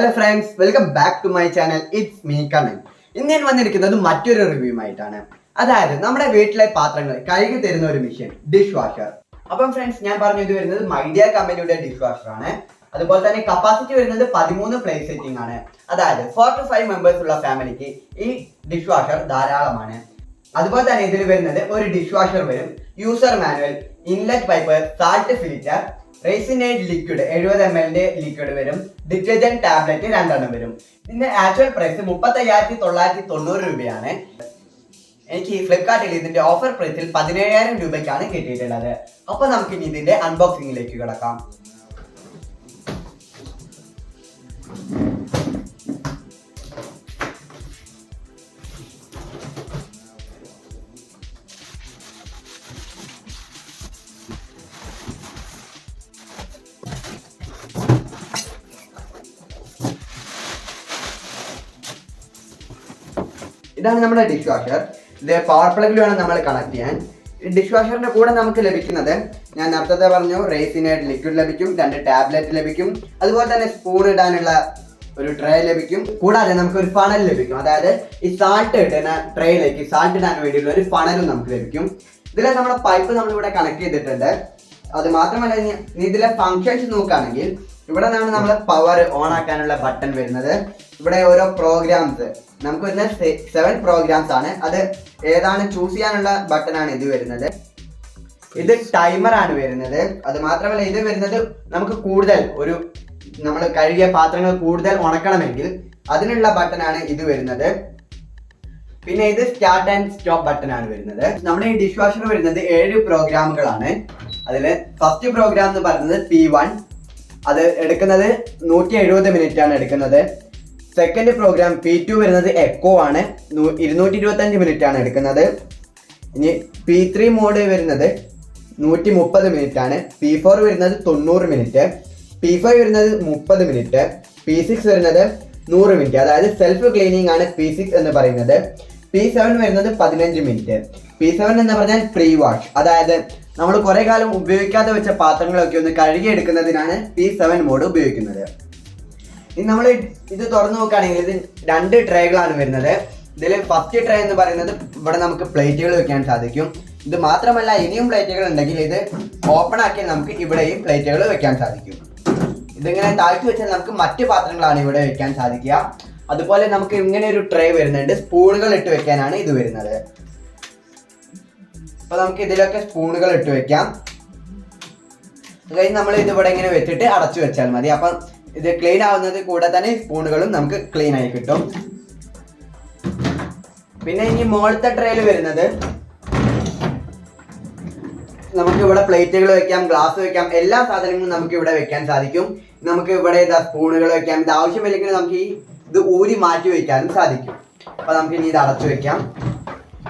Hello friends, welcome back to my channel. It's me Kannan. ഇന്ന് ഞാൻ വന്നിരിക്കുന്നത് മറ്റൊരു റിവ്യൂമായിട്ടാണ്. അതായത് നമ്മുടെ വീട്ടിലെ പാത്രങ്ങൾ കഴുകി തരുന്ന ഒരു മെഷീൻ ഡിഷ് വാഷർ. അപ്പം ഫ്രണ്ട്സ് ഞാൻ പറഞ്ഞു ഇത് വരുന്നത് മൈഡിയ കമ്പനിയുടെ ഡിഷ് വാഷർ ആണ്. അതുപോലെ തന്നെ കപ്പാസിറ്റി വരുന്നത് 13 പ്ലേസ് സെറ്റിംഗ് ആണ്. അതായത് 4 to 5 മെമ്പേഴ്സ് ഉള്ള ഫാമിലിക്ക് ഈ ഡിഷ് വാഷർ ധാരാളമാണ്. അതുപോലെ തന്നെ ഇതിൽ വരുന്നത് ഒരു ഡിഷ് വാഷർ വരും, user manual, inlet pipe, salt filter, rinse aid liquid 70 ml liquid വരും, ഡിറ്റർജന്റ് ടാബ്ലറ്റ് 2 വരും. ഇതിന്റെ ആക്ച്വൽ പ്രൈസ് 35,990 രൂപയാണ്. എനിക്ക് ഫ്ലിപ്കാർട്ടിൽ ഇതിന്റെ ഓഫർ പ്രൈസിൽ 17,000 രൂപയ്ക്കാണ് കിട്ടിയിട്ടുള്ളത്. അപ്പൊ നമുക്ക് ഇനി ഇതിന്റെ അൺബോക്സിംഗിലേക്ക് കിടക്കാം. ഇതാണ് നമ്മുടെ ഡിഷ് വാഷർ. ഇത് പവർ പ്ലഗിൽ വേണം നമ്മൾ കണക്ട് ചെയ്യാൻ. ഡിഷ് വാഷറിന്റെ കൂടെ നമുക്ക് ലഭിക്കുന്നത്, ഞാൻ നേരത്തെ പറഞ്ഞു, റേസിനേഡ് ലിക്വിഡ് ലഭിക്കും, 2 ടാബ്ലറ്റ് ലഭിക്കും, അതുപോലെ തന്നെ സ്പൂൺ ഇടാനുള്ള ഒരു ട്രേ ലഭിക്കും. കൂടാതെ നമുക്ക് ഒരു ഫണൽ ലഭിക്കും. അതായത് ഈ സാൾട്ട് ഇടുന്ന ട്രേയിലേക്ക് സാൾട്ട് ഇടാൻ വേണ്ടിയുള്ള ഒരു ഫണലും നമുക്ക് ലഭിക്കും. ഇതിൽ നമ്മുടെ പൈപ്പ് നമ്മളിവിടെ കണക്ട് ചെയ്തിട്ടുണ്ട്. അത് മാത്രമല്ല, ഇതിലെ ഫങ്ഷൻസ് നോക്കുകയാണെങ്കിൽ ഇവിടെ നിന്നാണ് നമ്മൾ പവർ ഓൺ ആക്കാനുള്ള ബട്ടൺ വരുന്നത്. ഇവിടെ ഓരോ പ്രോഗ്രാംസ് നമുക്ക് വരുന്ന 7 പ്രോഗ്രാംസ് ആണ്. അത് ഏതാണ് ചൂസ് ചെയ്യാനുള്ള ബട്ടൺ ആണ് ഇത് വരുന്നത്. ഇത് ടൈമർ ആണ് വരുന്നത്. അത് മാത്രമല്ല, ഇത് വരുന്നത് നമുക്ക് കൂടുതൽ നമ്മൾ കഴുകിയ പാത്രങ്ങൾ കൂടുതൽ ഉണക്കണമെങ്കിൽ അതിനുള്ള ബട്ടൺ ആണ് ഇത് വരുന്നത്. പിന്നെ ഇത് സ്റ്റാർട്ട് ആൻഡ് സ്റ്റോപ്പ് ബട്ടൺ ആണ് വരുന്നത്. നമ്മുടെ ഈ ഡിഷ് വാഷർ വരുന്നത് 7 പ്രോഗ്രാമുകളാണ്. അതിൽ ഫസ്റ്റ് പ്രോഗ്രാം എന്ന് പറയുന്നത് P1, അത് എടുക്കുന്നത് 170 മിനിറ്റ് ആണ് എടുക്കുന്നത്. സെക്കൻഡ് പ്രോഗ്രാം P2 വരുന്നത് എക്കോ ആണ്, 225 മിനിറ്റ് ആണ് എടുക്കുന്നത്. ഇനി P3 മോഡ് വരുന്നത് 130 മിനിറ്റ് ആണ്. P4 വരുന്നത് 90 മിനിറ്റ്, P5 വരുന്നത് 30 മിനിറ്റ്, P6 വരുന്നത് 100 മിനിറ്റ്. അതായത് സെൽഫ് ക്ലീനിങ് ആണ് P6 എന്ന് പറയുന്നത്. P7 വരുന്നത് 15 മിനിറ്റ്. P7 എന്ന് പറഞ്ഞാൽ പ്രീ വാഷ്, അതായത് നമ്മൾ കുറെ കാലം ഉപയോഗിക്കാതെ വെച്ച പാത്രങ്ങളൊക്കെ ഒന്ന് കഴുകി എടുക്കുന്നതിനാണ് P7 മോഡ് ഉപയോഗിക്കുന്നത്. ഇനി നമ്മൾ ഇത് തുറന്നു നോക്കുകയാണെങ്കിൽ ഇത് 2 ട്രേകളാണ് വരുന്നത്. ഇതിൽ ഫസ്റ്റ് ട്രേ എന്ന് പറയുന്നത് ഇവിടെ നമുക്ക് പ്ലേറ്റുകൾ വെക്കാൻ സാധിക്കും. ഇത് മാത്രമല്ല, ഇനിയും പ്ലേറ്റുകൾ ഉണ്ടെങ്കിൽ ഇത് ഓപ്പൺ ആക്കി നമുക്ക് ഇവിടെയും പ്ലേറ്റുകൾ വെക്കാൻ സാധിക്കും. ഇതിങ്ങനെ താഴ്ത്തി വെച്ചാൽ നമുക്ക് മറ്റു പാത്രങ്ങളാണ് ഇവിടെ വെക്കാൻ സാധിക്കുക. അതുപോലെ നമുക്ക് ഇങ്ങനെ ഒരു ട്രേ വരുന്നുണ്ട്, സ്പൂണുകൾ ഇട്ട് വെക്കാനാണ് ഇത് വരുന്നത്. അപ്പൊ നമുക്ക് ഇതിലൊക്കെ സ്പൂണുകൾ ഇട്ട് വെക്കാം. അത് കഴിഞ്ഞ് നമ്മൾ ഇത് ഇവിടെ ഇങ്ങനെ വെച്ചിട്ട് അടച്ചു വെച്ചാൽ മതി. അപ്പം ഇത് ക്ലീൻ ആവുന്നത് കൂടെ തന്നെ സ്പൂണുകളും നമുക്ക് ക്ലീൻ ആയി കിട്ടും. പിന്നെ ഇനി മുകളിലത്തെ ട്രേയിൽ വരുന്നത് നമുക്ക് ഇവിടെ പ്ലേറ്റുകൾ വെക്കാം, ഗ്ലാസ് വെക്കാം, എല്ലാ സാധനങ്ങളും നമുക്ക് ഇവിടെ വെക്കാൻ സാധിക്കും. നമുക്ക് ഇവിടെ സ്പൂണുകൾ വെക്കാം. ഇത് ആവശ്യമില്ലെങ്കിൽ നമുക്ക് ഇത് ഊരി മാറ്റി വയ്ക്കാനും സാധിക്കും. അപ്പൊ നമുക്ക് ഇനി ഇത് അടച്ചു വെക്കാം.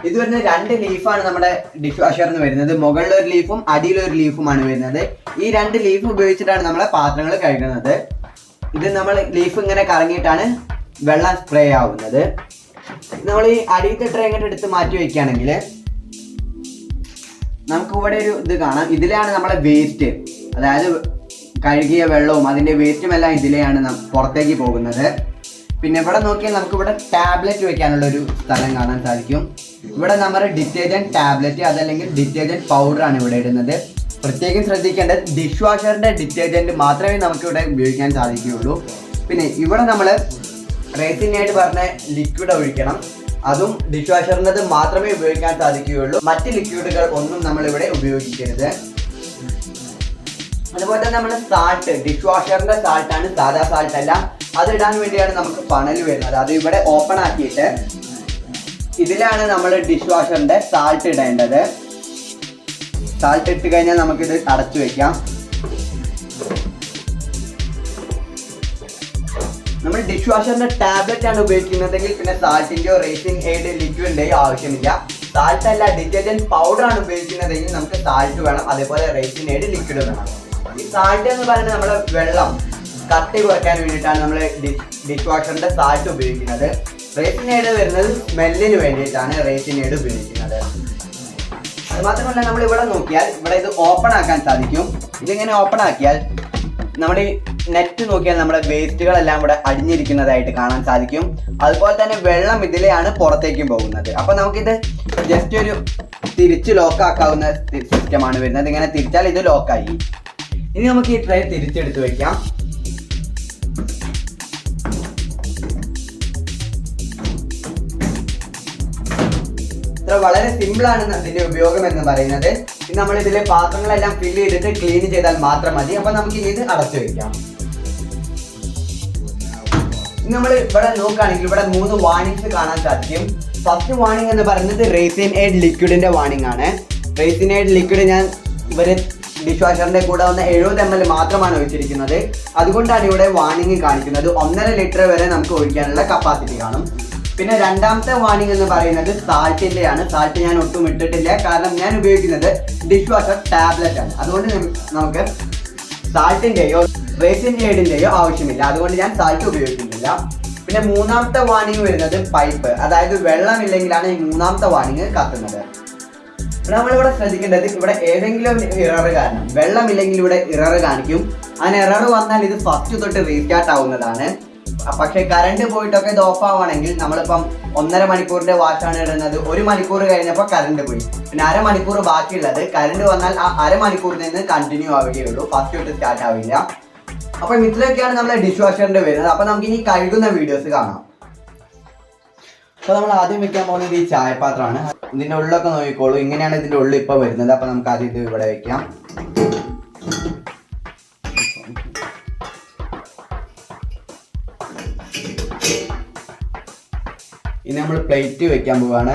ഇത് വരുന്ന 2 ലീഫാണ് നമ്മുടെ ഡിഷ് വാഷറിന് വരുന്നത്. മുകളിലൊരു ലീഫും അടിയിലൊരു ലീഫുമാണ് വരുന്നത്. ഈ 2 ലീഫ് ഉപയോഗിച്ചിട്ടാണ് നമ്മളെ പാത്രങ്ങൾ കഴുകുന്നത്. ഇത് നമ്മൾ ലീഫ് ഇങ്ങനെ കറങ്ങിയിട്ടാണ് വെള്ളം സ്പ്രേ ആവുന്നത്. നമ്മൾ ഈ അടിയത്തെ ട്രേ ഇങ്ങോട്ട് എടുത്ത് മാറ്റി വയ്ക്കുകയാണെങ്കിൽ നമുക്ക് ഇവിടെ ഒരു ഇത് കാണാം. ഇതിലാണ് നമ്മളെ വേസ്റ്റ്, അതായത് കഴുകിയ വെള്ളവും അതിൻ്റെ വേസ്റ്റും എല്ലാം ഇതിലെയാണ് പുറത്തേക്ക് പോകുന്നത്. പിന്നെ ഇവിടെ നോക്കിയാൽ നമുക്ക് ഇവിടെ ടാബ്ലറ്റ് വെക്കാനുള്ള ഒരു സ്ഥലം കാണാൻ സാധിക്കും. ഇവിടെ നമ്മുടെ ഡിറ്റർജന്റ് ടാബ്ലറ്റ് അതല്ലെങ്കിൽ ഡിറ്റർജന്റ് പൗഡർ ആണ് ഇവിടെ ഇടുന്നത്. പ്രത്യേകം ശ്രദ്ധിക്കേണ്ടത്, ഡിഷ് വാഷറിന്റെ ഡിറ്റർജന്റ് മാത്രമേ നമുക്ക് ഇവിടെ ഉപയോഗിക്കാൻ സാധിക്കുകയുള്ളൂ. പിന്നെ ഇവിടെ നമ്മൾ റേസിനേഡ് പറഞ്ഞ ലിക്വിഡ് ഒഴിക്കണം. അതും ഡിഷ് വാഷറിൻ്റെത് മാത്രമേ ഉപയോഗിക്കാൻ സാധിക്കുകയുള്ളൂ. മറ്റ് ലിക്വിഡുകൾ ഒന്നും നമ്മൾ ഇവിടെ ഉപയോഗിക്കരുത്. അതുപോലെ തന്നെ നമ്മൾ സാൾട്ട്, ഡിഷ് വാഷറിന്റെ സാൾട്ടാണ്, സാധാ സാൾട്ട് അല്ല. അത് ഇടാൻ വേണ്ടിയാണ് നമുക്ക് ഫണൽ വരുന്നത്. അത് ഇവിടെ ഓപ്പൺ ആക്കിയിട്ട് ഇതിലാണ് നമ്മൾ ഡിഷ് വാഷറിന്റെ സാൾട്ട് ഇടേണ്ടത്. സാൾട്ട് ഇട്ട് കഴിഞ്ഞാൽ നമുക്കിത് അടച്ചു വെക്കാം. നമ്മൾ ഡിഷ് വാഷറിന്റെ ടാബ്ലറ്റ് ആണ് ഉപയോഗിക്കുന്നതെങ്കിൽ പിന്നെ സാൾട്ടിന്റെയോ റേസിൻ എയ്ഡ് ലിക്വിഡിന്റെയോ ആവശ്യമില്ല. സാൾട്ട് അല്ല, ഡിറ്റർജന്റ് പൗഡർ ആണ് ഉപയോഗിക്കുന്നതെങ്കിൽ നമുക്ക് സാൾട്ട് വേണം, അതേപോലെ റേസിൻ എയ്ഡ് ലിക്വിഡ് വേണം. ഈ സാൾട്ട് എന്ന് പറയുന്നത് നമ്മുടെ വെള്ളം കട്ടി കുറയ്ക്കാൻ വേണ്ടിയിട്ടാണ് നമ്മൾ ഡിഷ് വാഷറിന്റെ സാൾട്ട് ഉപയോഗിക്കുന്നത്. റേസിനേഡ് വരുന്നത് സ്മെല്ലിന് വേണ്ടിയിട്ടാണ് റേസിനേഡ് ഉപയോഗിക്കുന്നത്. അത് മാത്രമല്ല, നമ്മൾ ഇവിടെ നോക്കിയാൽ ഇവിടെ ഇത് ഓപ്പൺ ആക്കാൻ സാധിക്കും. ഇതിങ്ങനെ ഓപ്പൺ ആക്കിയാൽ നമ്മുടെ ഈ നെറ്റ് നോക്കിയാൽ നമ്മുടെ വേസ്റ്റുകളെല്ലാം ഇവിടെ അടിഞ്ഞിരിക്കുന്നതായിട്ട് കാണാൻ സാധിക്കും. അതുപോലെ തന്നെ വെള്ളം ഇതിലെയാണ് പുറത്തേക്കും പോകുന്നത്. അപ്പോൾ നമുക്കിത് ജസ്റ്റ് ഒരു തിരിച്ച് ലോക്കാക്കാവുന്ന സിസ്റ്റമാണ് വരുന്നത്. ഇങ്ങനെ തിരിച്ചാൽ ഇത് ലോക്കായി. ഇനി നമുക്ക് ഈ ട്രേ തിരിച്ചെടുത്ത് വെക്കാം. വളരെ സിമ്പിളാണ് ഇതിന്റെ ഉപയോഗം എന്ന് പറയുന്നത്. ഇനി നമ്മൾ ഇതിലെ പാത്രങ്ങളെല്ലാം ഫില്ല് ചെയ്തിട്ട് ക്ലീൻ ചെയ്താൽ മാത്രം മതി. അപ്പൊ നമുക്ക് ഇത് അടച്ചു വെക്കാം. ഇനി നമ്മൾ ഇവിടെ നോക്കുകയാണെങ്കിൽ ഇവിടെ 3 വാർണിംഗ്സ് കാണാൻ സാധിക്കും. ഫസ്റ്റ് വാർണിംഗ് എന്ന് പറയുന്നത് റേസിൻ എയ്ഡ് ലിക്വിഡിന്റെ വാർണിംഗ് ആണ്. റേസിൻ എയ്ഡ് ലിക്വിഡ് ഞാൻ ഇവര് ഡിഷ് വാഷറിന്റെ കൂടെ വന്ന 70 ml മാത്രമാണ് ഒഴിച്ചിരിക്കുന്നത്. അതുകൊണ്ടാണ് ഇവിടെ വാർണിംഗ് കാണിക്കുന്നത്. 1.5 ലിറ്റർ വരെ നമുക്ക് ഒഴിക്കാനുള്ള കപ്പാസിറ്റി കാണും. പിന്നെ രണ്ടാമത്തെ വാർണിംഗ് എന്ന് പറയുന്നത് സാൾട്ടിന്റെയാണ്. സാൾട്ട് ഞാൻ ഒട്ടും ഇട്ടിട്ടില്ല, കാരണം ഞാൻ ഉപയോഗിക്കുന്നത് ഡിഷ് വാഷർ ടാബ്ലറ്റ് ആണ്. അതുകൊണ്ട് നമുക്ക് സാൾട്ടിന്റെയോ റേസിൻ എയ്ഡിന്റെയോ ആവശ്യമില്ല. അതുകൊണ്ട് ഞാൻ സാൾട്ട് ഉപയോഗിക്കുന്നില്ല. പിന്നെ മൂന്നാമത്തെ വാർണിംഗ് വരുന്നത് പൈപ്പ്, അതായത് വെള്ളമില്ലെങ്കിലാണ് ഈ മൂന്നാമത്തെ വാർണിംഗ് കത്തുന്നത്. നമ്മളിവിടെ ശ്രദ്ധിക്കേണ്ടത്, ഇവിടെ ഏതെങ്കിലും ഇറർ കാരണം വെള്ളമില്ലെങ്കിൽ ഇവിടെ ഇറർ കാണിക്കും. അങ്ങനെ ഇറർ വന്നാൽ ഇത് ഫസ്റ്റ് തൊട്ട് റീസ്റ്റാർട്ട് ആവുന്നതാണ്. പക്ഷേ കറണ്ട് പോയിട്ടൊക്കെ ഇത് ഓഫ് ആവുകയാണെങ്കിൽ, നമ്മളിപ്പം 1.5 മണിക്കൂറിന്റെ വാഷാണ് ഇടുന്നത്, 1 മണിക്കൂർ കഴിഞ്ഞപ്പോൾ കറണ്ട് പോയി, പിന്നെ 1/2 മണിക്കൂർ ബാക്കിയുള്ളത് കറണ്ട് വന്നാൽ ആ 1/2 മണിക്കൂറിൽ നിന്ന് കണ്ടിന്യൂ ആവുകയുള്ളൂ, ഫസ്റ്റ് തൊട്ട് സ്റ്റാർട്ട് ആവില്ല. അപ്പം ഇതിലൊക്കെയാണ് നമ്മളെ ഡിഷ് വാഷറിന്റെ വരുന്നത്. അപ്പം നമുക്ക് ഇനി കഴുകുന്ന വീഡിയോസ് കാണാം. അപ്പോൾ നമ്മൾ ആദ്യം വെക്കാൻ പോകുന്നത് ഈ ചായപാത്രമാണ്. ഇതിൻ്റെ ഉള്ളൊക്കെ നോക്കിക്കോളൂ, ഇങ്ങനെയാണ് ഇതിൻ്റെ ഉള്ളിൽ ഇപ്പോൾ വരുന്നത്. അപ്പോൾ നമുക്ക് ആദ്യം ഇത് ഇവിടെ വെക്കാം. ഇനി നമ്മൾ പ്ലേറ്റ് വെക്കാൻ പോവാണ്.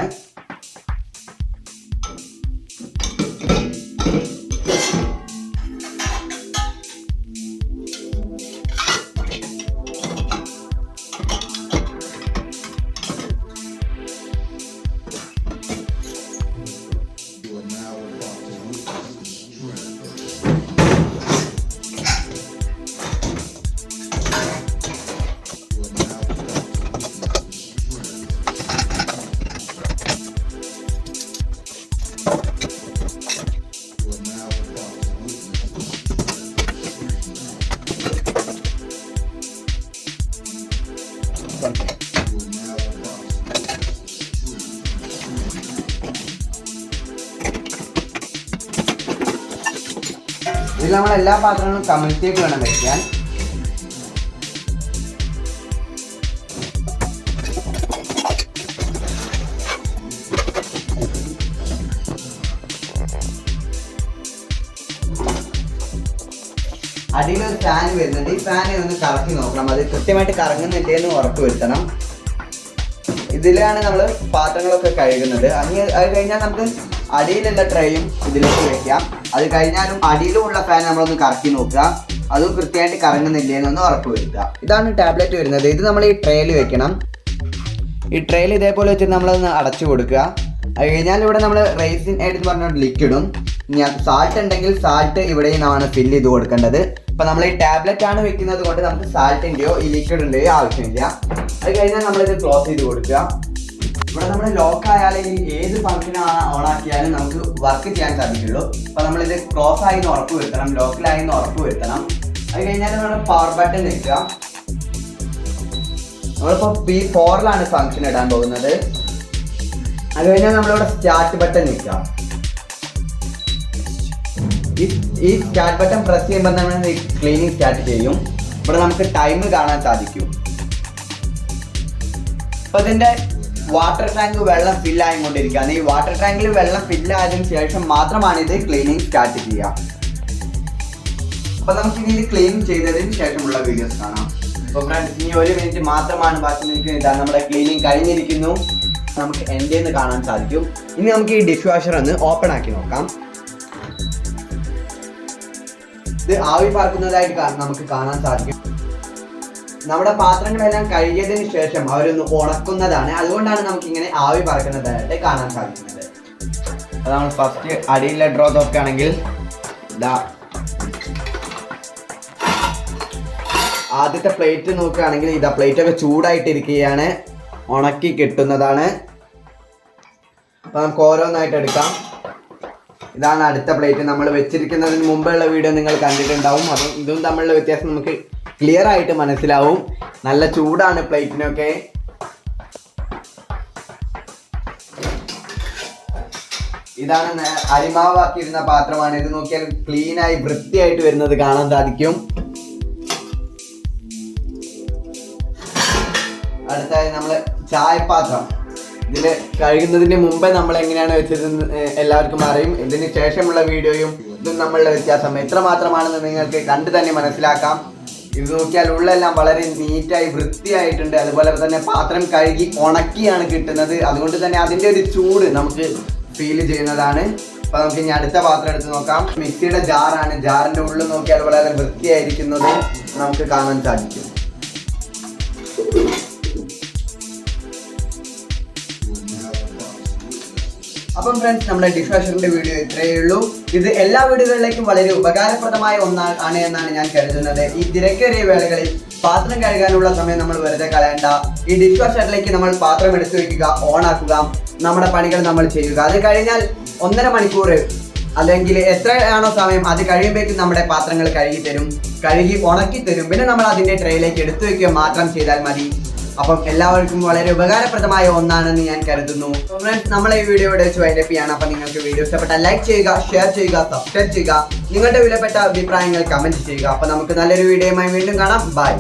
ഇതിൽ നമ്മൾ എല്ലാ പാത്രങ്ങളും കമഴ്ത്തിയിട്ട് വേണം വെക്കാൻ. അടിയിലൊരു ഫാൻ വരുന്നുണ്ട്. ഈ ഫാൻ ഒന്ന് കറക്കി നോക്കണം, അത് കൃത്യമായിട്ട് കറങ്ങുന്നില്ലേ എന്ന് ഉറപ്പ് വരുത്തണം. ഇതിലാണ് നമ്മൾ പാത്രങ്ങളൊക്കെ കഴുകുന്നത്. അത് കഴിഞ്ഞാൽ നമുക്ക് അടിയിലുള്ള ട്രേയും ഇതിലേക്ക് വെക്കാം. അത് കഴിഞ്ഞാലും അടിയിലുമുള്ള ഫാൻ നമ്മളൊന്ന് കറക്കി നോക്കുക, അതും കൃത്യമായിട്ട് കറങ്ങുന്നില്ലേ എന്നൊന്ന് ഉറപ്പ് വരുത്തുക. ഇതാണ് ടാബ്ലറ്റ് വരുന്നത്. ഇത് നമ്മൾ ഈ ട്രേയിൽ വെക്കണം. ഈ ട്രേയിൽ ഇതേപോലെ വെച്ചിട്ട് നമ്മളൊന്ന് അടച്ചു കൊടുക്കുക. അത് കഴിഞ്ഞാൽ ഇവിടെ നമ്മൾ റേസിൻ എയ്ഡ് എന്ന് പറഞ്ഞ ലിക്വിഡും, സാൾട്ട് ഉണ്ടെങ്കിൽ സാൾട്ട് ഇവിടെ നിന്നാണ് ഫില്ല് ചെയ്ത് കൊടുക്കേണ്ടത്. അപ്പോൾ നമ്മൾ ഈ ടാബ്ലറ്റ് ആണ് വെക്കുന്നത് കൊണ്ട് നമുക്ക് സാൾട്ടിൻ്റെയോ ഈ ലിക്വിഡിൻ്റെയോ ആവശ്യമില്ല. അത് കഴിഞ്ഞാൽ നമ്മളിത് ക്ലോസ് ചെയ്ത് കൊടുക്കുക. ഇവിടെ നമ്മൾ ലോക്ക് ആയാലും ഈ ഏത് ഫംഗ്ഷൻ ഓണാക്കിയാലും നമുക്ക് വർക്ക് ചെയ്യാൻ സാധിക്കുള്ളൂ. അപ്പോൾ നമ്മളിത് ക്ലോസ് ആയി എന്ന് ഉറപ്പ് വരുത്തണം, ലോക്കിലായി എന്ന് ഉറപ്പ് വരുത്തണം. അത് കഴിഞ്ഞാൽ നമ്മൾ പവർ ബട്ടൺ വെക്കുക. നമ്മളിപ്പോൾ P4ലാണ് ഫംഗ്ഷൻ ഇടാൻ പോകുന്നത്. അത് കഴിഞ്ഞാൽ നമ്മളിവിടെ സ്റ്റാർട്ട് ബട്ടൺ വെക്കുക. ഈ സ്റ്റാർട്ട് ബട്ടൺ പ്രസ് ചെയ്യുമ്പോൾ നമ്മൾ ക്ലീനിങ് സ്റ്റാർട്ട് ചെയ്യും. ഇവിടെ നമുക്ക് ടൈം കാണാൻ സാധിക്കും. അപ്പോൾ ഇതിൻ്റെ വാട്ടർ ടാങ്ക് വെള്ളം ഫില്ലായിക്കൊണ്ടിരിക്കുകയാണ്. ഈ വാട്ടർ ടാങ്കിൽ വെള്ളം ഫില്ലായതിനു ശേഷം മാത്രമാണ് ഇത് ക്ലീനിങ് സ്റ്റാർട്ട് ചെയ്യുക. അപ്പോൾ നമുക്ക് ഇനി ഇത് ക്ലീൻ ചെയ്തതിന് ശേഷമുള്ള വീഡിയോസ് കാണാം. അപ്പോൾ ഫ്രണ്ട്സ്, ഇനി 1 മിനിറ്റ് മാത്രമാണ് ബാക്കി നിൽക്കുന്നത്. നമ്മുടെ ക്ലീനിങ് കഴിഞ്ഞിരിക്കുന്നു, നമുക്ക് എൻ്റെ നിന്ന് കാണാൻ സാധിക്കും. ഇനി നമുക്ക് ഈ ഡിഷ് വാഷർ ഒന്ന് ഓപ്പൺ ആക്കി നോക്കാം. ഇത് ആവി പറക്കുന്നതായിട്ട് നമുക്ക് കാണാൻ സാധിക്കും. നമ്മുടെ പാത്രങ്ങളെല്ലാം കഴുകിയതിന് ശേഷം അവരൊന്ന് ഉണക്കുന്നതാണ്. അതുകൊണ്ടാണ് നമുക്ക് ഇങ്ങനെ ആവി പറക്കുന്നതായിട്ട് കാണാൻ സാധിക്കുന്നത്. അത് നമ്മൾ ഫസ്റ്റ് അടിയിലെ ഡ്രോ നോക്കുകയാണെങ്കിൽ ഇതാ ആദ്യത്തെ പ്ലേറ്റ് നോക്കുകയാണെങ്കിൽ ഇതാ പ്ലേറ്റൊക്കെ ചൂടായിട്ടിരിക്കുകയാണ്, ഉണക്കി കിട്ടുന്നതാണ്. അപ്പോൾ നമുക്ക് ഓരോന്നായിട്ട് എടുക്കാം. ഇതാണ് അടുത്ത പ്ലേറ്റ്. നമ്മൾ വെച്ചിരിക്കുന്നതിന് മുമ്പുള്ള വീഡിയോ നിങ്ങൾ കണ്ടിട്ടുണ്ടാവും. അതും ഇതും തമ്മിലുള്ള വ്യത്യാസം നമുക്ക് ക്ലിയർ ആയിട്ട് മനസ്സിലാവും. നല്ല ചൂടാണ് പ്ലേറ്റിനൊക്കെ. ഇതാണ് അരിമാവാക്കിയിരുന്ന പാത്രമാണ്. ഇത് നോക്കിയാൽ ക്ലീനായി വൃത്തിയായിട്ട് വരുന്നത് കാണാൻ സാധിക്കും. അടുത്തായി നമ്മൾ ചായപാത്രം. ഇതിൽ കഴുകുന്നതിന് മുമ്പേ നമ്മൾ എങ്ങനെയാണ് വെച്ചതെന്ന് എല്ലാവർക്കും അറിയും. ഇതിന് ശേഷമുള്ള വീഡിയോയും ഇതും നമ്മളുടെ വ്യത്യാസം എത്രമാത്രമാണെന്ന് നിങ്ങൾക്ക് കണ്ടു തന്നെ മനസ്സിലാക്കാം. ഇത് നോക്കിയാൽ ഉള്ളെല്ലാം വളരെ നീറ്റായി വൃത്തിയായിട്ടുണ്ട്. അതുപോലെ തന്നെ പാത്രം കഴുകി ഉണക്കിയാണ് കിട്ടുന്നത്. അതുകൊണ്ട് തന്നെ അതിൻ്റെ ഒരു ചൂട് നമുക്ക് ഫീൽ ചെയ്യുന്നതാണ്. അപ്പോൾ നമുക്ക് ഇനി അടുത്ത പാത്രം എടുത്ത് നോക്കാം. മിക്സിയുടെ ജാറാണ്. ജാറിൻ്റെ ഉള്ളിൽ നോക്കിയാൽ വളരെ വൃത്തിയായിരിക്കുന്നത് നമുക്ക് കാണാൻ സാധിക്കും. അപ്പം ഫ്രണ്ട്സ്, നമ്മുടെ ഡിഷ് വാഷറിന്റെ വീഡിയോ ഇത്രയേ ഉള്ളൂ. ഇത് എല്ലാ വീടുകളിലേക്കും വളരെ ഉപകാരപ്രദമായ ഒന്നാണ് എന്നാണ് ഞാൻ കരുതുന്നത്. ഈ തിരക്കേറിയ വേളകളിൽ പാത്രം കഴുകാനുള്ള സമയം നമ്മൾ വെറുതെ കളയണ്ട. ഈ ഡിഷ് വാഷറിലേക്ക് നമ്മൾ പാത്രം എടുത്തു വയ്ക്കുക, ഓണാക്കുക, നമ്മുടെ പണികൾ നമ്മൾ ചെയ്യുക. അത് കഴിഞ്ഞാൽ 1.5 മണിക്കൂർ അല്ലെങ്കിൽ എത്രയാണോ സമയം, അത് കഴിയുമ്പോഴേക്കും നമ്മുടെ പാത്രങ്ങൾ കഴുകി ഉണക്കി തരും. പിന്നെ നമ്മൾ അതിൻ്റെ ട്രേയിലേക്ക് എടുത്തു വയ്ക്കുക മാത്രം ചെയ്താൽ മതി. അപ്പം എല്ലാവർക്കും വളരെ ഉപകാരപ്രദമായ ഒന്നാണെന്ന് ഞാൻ കരുതുന്നു. ഫ്രണ്ട്സ്, നമ്മളെ ഈ വീഡിയോ ഇവിടെ വെച്ച് വൈൻഡപ്പ് ചെയ്യാണ്. അപ്പം നിങ്ങൾക്ക് വീഡിയോ ഇഷ്ടപ്പെട്ടാൽ ലൈക്ക് ചെയ്യുക, ഷെയർ ചെയ്യുക, സബ്സ്ക്രൈബ് ചെയ്യുക, നിങ്ങളുടെ വിലപ്പെട്ട അഭിപ്രായങ്ങൾ കമൻറ്റ് ചെയ്യുക. അപ്പം നമുക്ക് നല്ലൊരു വീഡിയോയുമായി വീണ്ടും കാണാം. ബൈ.